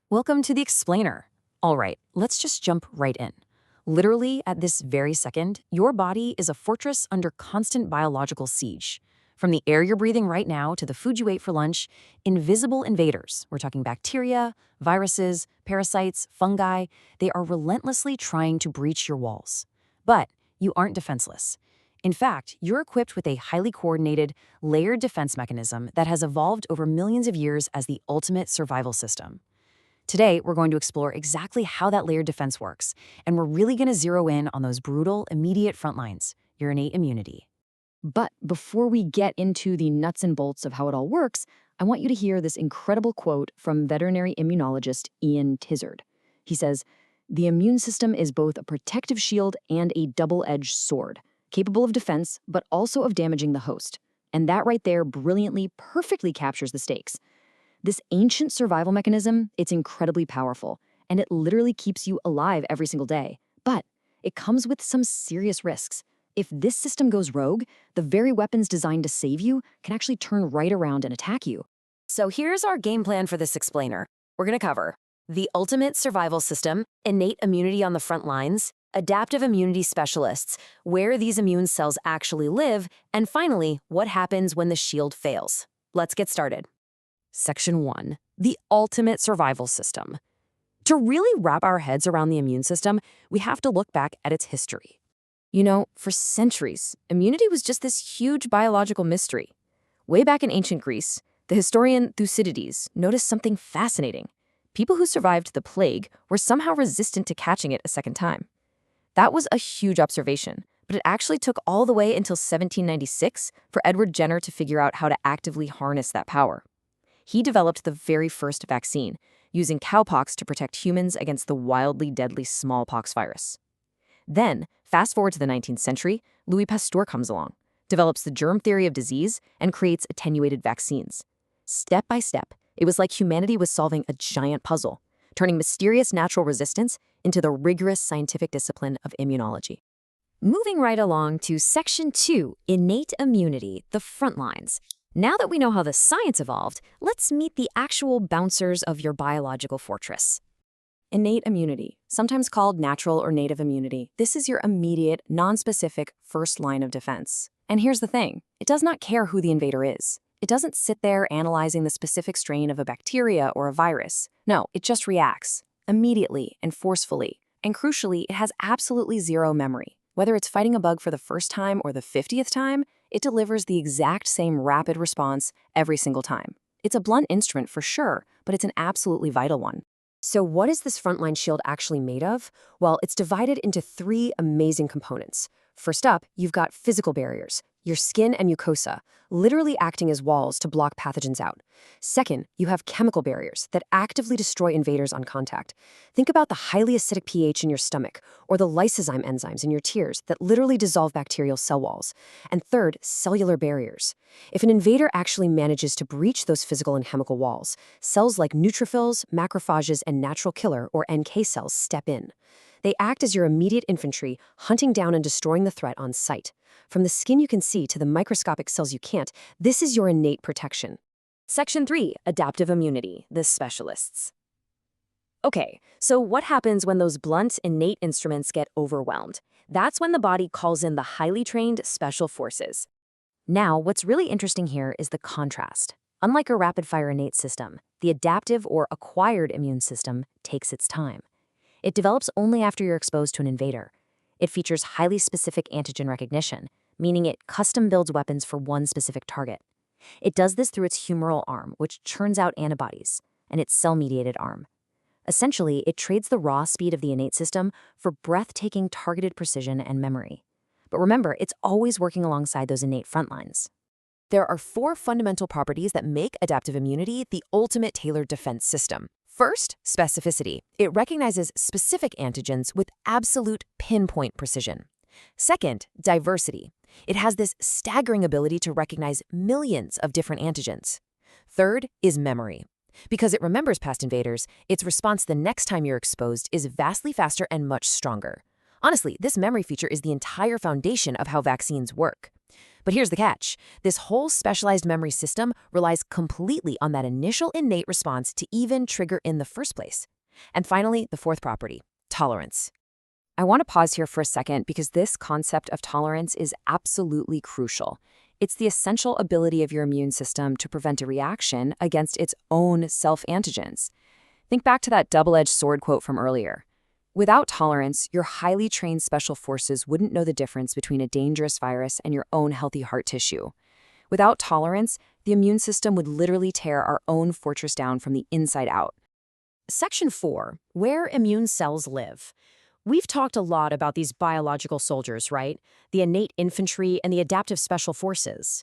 Welcome to the Explainer. All right, let's just jump right in. Literally, at this very second, your body is a fortress under constant biological siege. From the air you're breathing right now to the food you ate for lunch, invisible invaders, we're talking bacteria, viruses, parasites, fungi, they are relentlessly trying to breach your walls. But you aren't defenseless. In fact, you're equipped with a highly coordinated, layered defense mechanism that has evolved over millions of years as the ultimate survival system. Today, we're going to explore exactly how that layered defense works, and we're really going to zero in on those brutal, immediate front lines, your innate immunity. But before we get into the nuts and bolts of how it all works, I want you to hear this incredible quote from veterinary immunologist Ian Tizard. He says, "The immune system is both a protective shield and a double-edged sword, capable of defense, but also of damaging the host." And that right there brilliantly, perfectly captures the stakes. This ancient survival mechanism, it's incredibly powerful, and it literally keeps you alive every single day. But it comes with some serious risks. If this system goes rogue, the very weapons designed to save you can actually turn right around and attack you. So here's our game plan for this explainer. We're going to cover the ultimate survival system, innate immunity on the front lines, adaptive immunity specialists, where these immune cells actually live, and finally, what happens when the shield fails. Let's get started. Section 1. The ultimate survival system. To really wrap our heads around the immune system, we have to look back at its history. You know, for centuries, immunity was just this huge biological mystery. Way back in ancient Greece, the historian Thucydides noticed something fascinating. People who survived the plague were somehow resistant to catching it a second time. That was a huge observation, but it actually took all the way until 1796 for Edward Jenner to figure out how to actively harness that power. He developed the very first vaccine, using cowpox to protect humans against the wildly deadly smallpox virus. Then, fast forward to the 19th century, Louis Pasteur comes along, develops the germ theory of disease, and creates attenuated vaccines. Step by step, it was like humanity was solving a giant puzzle, turning mysterious natural resistance into the rigorous scientific discipline of immunology. Moving right along to Section 2, Innate Immunity, the front lines. Now that we know how the science evolved, let's meet the actual bouncers of your biological fortress. Innate immunity, sometimes called natural or native immunity, this is your immediate, non-specific first line of defense. And here's the thing, it does not care who the invader is. It doesn't sit there analyzing the specific strain of a bacteria or a virus. No, it just reacts, immediately and forcefully. And crucially, it has absolutely zero memory. Whether it's fighting a bug for the first time or the 50th time, it delivers the exact same rapid response every single time. It's a blunt instrument for sure, but it's an absolutely vital one. So what is this frontline shield actually made of? Well, it's divided into 3 amazing components. First up, you've got physical barriers, your skin and mucosa, literally acting as walls to block pathogens out. Second, you have chemical barriers that actively destroy invaders on contact. Think about the highly acidic pH in your stomach or the lysozyme enzymes in your tears that literally dissolve bacterial cell walls. And third, cellular barriers. If an invader actually manages to breach those physical and chemical walls, cells like neutrophils, macrophages, and natural killer or NK cells step in. They act as your immediate infantry, hunting down and destroying the threat on sight. From the skin you can see to the microscopic cells you can't, this is your innate protection. Section 3, Adaptive Immunity, the specialists. Okay, so what happens when those blunt, innate instruments get overwhelmed? That's when the body calls in the highly trained special forces. Now, what's really interesting here is the contrast. Unlike a rapid-fire innate system, the adaptive or acquired immune system takes its time. It develops only after you're exposed to an invader. It features highly specific antigen recognition, meaning it custom builds weapons for one specific target. It does this through its humoral arm, which churns out antibodies, and its cell-mediated arm. Essentially, it trades the raw speed of the innate system for breathtaking targeted precision and memory. But remember, it's always working alongside those innate front lines. There are 4 fundamental properties that make adaptive immunity the ultimate tailored defense system. First, specificity. It recognizes specific antigens with absolute pinpoint precision. Second, diversity. It has this staggering ability to recognize millions of different antigens. Third is memory. Because it remembers past invaders, its response the next time you're exposed is vastly faster and much stronger. Honestly, this memory feature is the entire foundation of how vaccines work. But here's the catch. This whole specialized memory system relies completely on that initial innate response to even trigger in the first place. And finally, the fourth property, tolerance. I want to pause here for a second because this concept of tolerance is absolutely crucial. It's the essential ability of your immune system to prevent a reaction against its own self-antigens. Think back to that double-edged sword quote from earlier. Without tolerance, your highly trained special forces wouldn't know the difference between a dangerous virus and your own healthy heart tissue. Without tolerance, the immune system would literally tear our own fortress down from the inside out. Section 4, where immune cells live. We've talked a lot about these biological soldiers, right? The innate infantry and the adaptive special forces.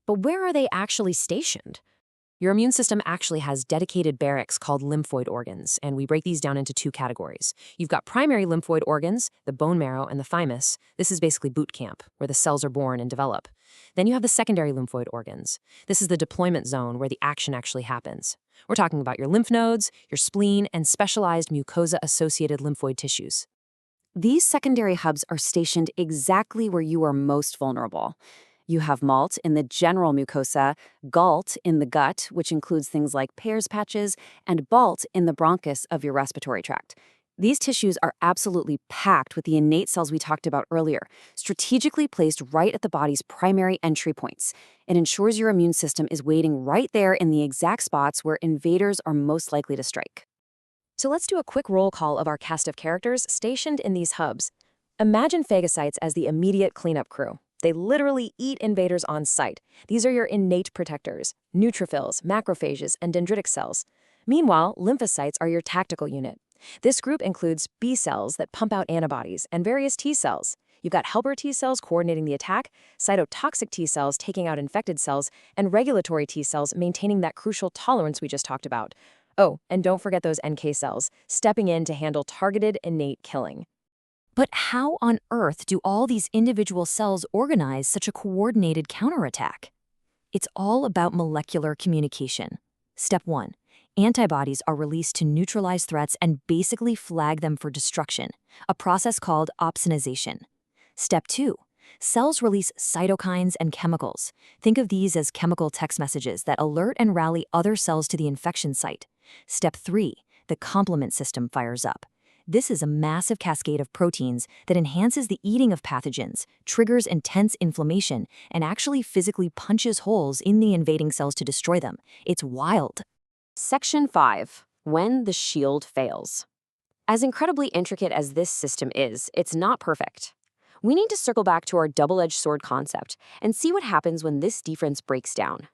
But where are they actually stationed? Your immune system actually has dedicated barracks called lymphoid organs, and we break these down into two categories. You've got primary lymphoid organs, the bone marrow and the thymus. This is basically boot camp, where the cells are born and develop. Then you have the secondary lymphoid organs. This is the deployment zone where the action actually happens. We're talking about your lymph nodes, your spleen, and specialized mucosa-associated lymphoid tissues. These secondary hubs are stationed exactly where you are most vulnerable. You have MALT in the general mucosa, GALT in the gut, which includes things like Peyer's patches, and BALT in the bronchus of your respiratory tract. These tissues are absolutely packed with the innate cells we talked about earlier, strategically placed right at the body's primary entry points. It ensures your immune system is waiting right there in the exact spots where invaders are most likely to strike. So let's do a quick roll call of our cast of characters stationed in these hubs. Imagine phagocytes as the immediate cleanup crew. They literally eat invaders on sight. These are your innate protectors, neutrophils, macrophages, and dendritic cells. Meanwhile, lymphocytes are your tactical unit. This group includes B cells that pump out antibodies and various T cells. You've got helper T cells coordinating the attack, cytotoxic T cells taking out infected cells, and regulatory T cells maintaining that crucial tolerance we just talked about. Oh, and don't forget those NK cells, stepping in to handle targeted innate killing. But how on earth do all these individual cells organize such a coordinated counterattack? It's all about molecular communication. Step 1. Antibodies are released to neutralize threats and basically flag them for destruction, a process called opsonization. Step 2. Cells release cytokines and chemicals. Think of these as chemical text messages that alert and rally other cells to the infection site. Step 3. The complement system fires up. This is a massive cascade of proteins that enhances the eating of pathogens, triggers intense inflammation, and actually physically punches holes in the invading cells to destroy them. It's wild. Section 5. When the shield fails. As incredibly intricate as this system is, it's not perfect. We need to circle back to our double-edged sword concept and see what happens when this defense breaks down.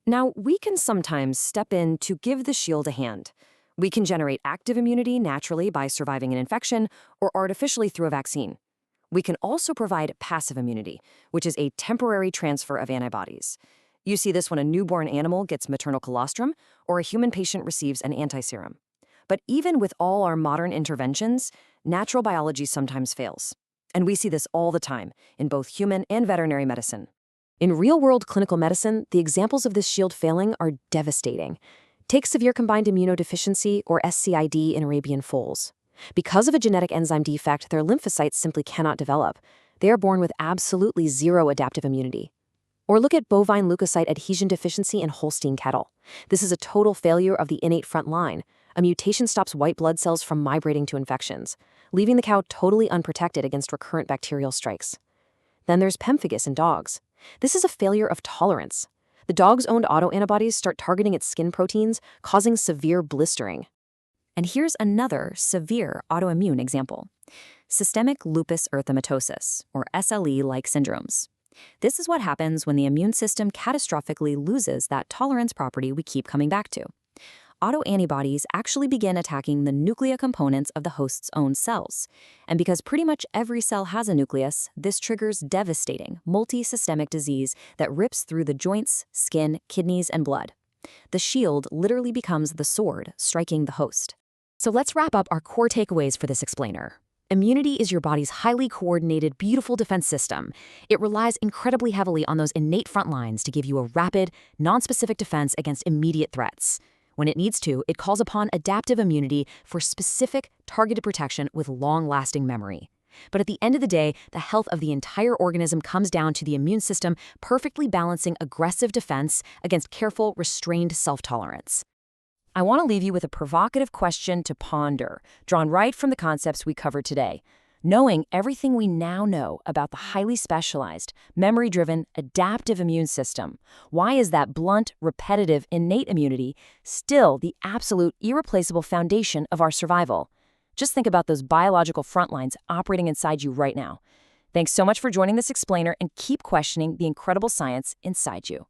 Now, we can sometimes step in to give the shield a hand. We can generate active immunity naturally by surviving an infection or artificially through a vaccine. We can also provide passive immunity, which is a temporary transfer of antibodies. You see this when a newborn animal gets maternal colostrum or a human patient receives an antiserum. But even with all our modern interventions, natural biology sometimes fails. And we see this all the time in both human and veterinary medicine. In real-world clinical medicine, the examples of this shield failing are devastating. Take severe combined immunodeficiency, or SCID, in Arabian foals. Because of a genetic enzyme defect, their lymphocytes simply cannot develop. They are born with absolutely zero adaptive immunity. Or look at bovine leukocyte adhesion deficiency in Holstein cattle. This is a total failure of the innate front line. A mutation stops white blood cells from migrating to infections, leaving the cow totally unprotected against recurrent bacterial strikes. Then there's pemphigus in dogs. This is a failure of tolerance. The dog's own autoantibodies start targeting its skin proteins, causing severe blistering. And here's another severe autoimmune example. Systemic lupus erythematosus, or SLE-like syndromes. This is what happens when the immune system catastrophically loses that tolerance property we keep coming back to. Autoantibodies actually begin attacking the nuclear components of the host's own cells. And because pretty much every cell has a nucleus, this triggers devastating, multi-systemic disease that rips through the joints, skin, kidneys, and blood. The shield literally becomes the sword striking the host. So let's wrap up our core takeaways for this explainer. Immunity is your body's highly coordinated, beautiful defense system. It relies incredibly heavily on those innate front lines to give you a rapid, non-specific defense against immediate threats. When it needs to, it calls upon adaptive immunity for specific, targeted protection with long-lasting memory. But at the end of the day, the health of the entire organism comes down to the immune system perfectly balancing aggressive defense against careful, restrained self-tolerance. I want to leave you with a provocative question to ponder, drawn right from the concepts we covered today. Knowing everything we now know about the highly specialized, memory-driven, adaptive immune system, why is that blunt, repetitive, innate immunity still the absolute, irreplaceable foundation of our survival? Just think about those biological front lines operating inside you right now. Thanks so much for joining this explainer, and keep questioning the incredible science inside you.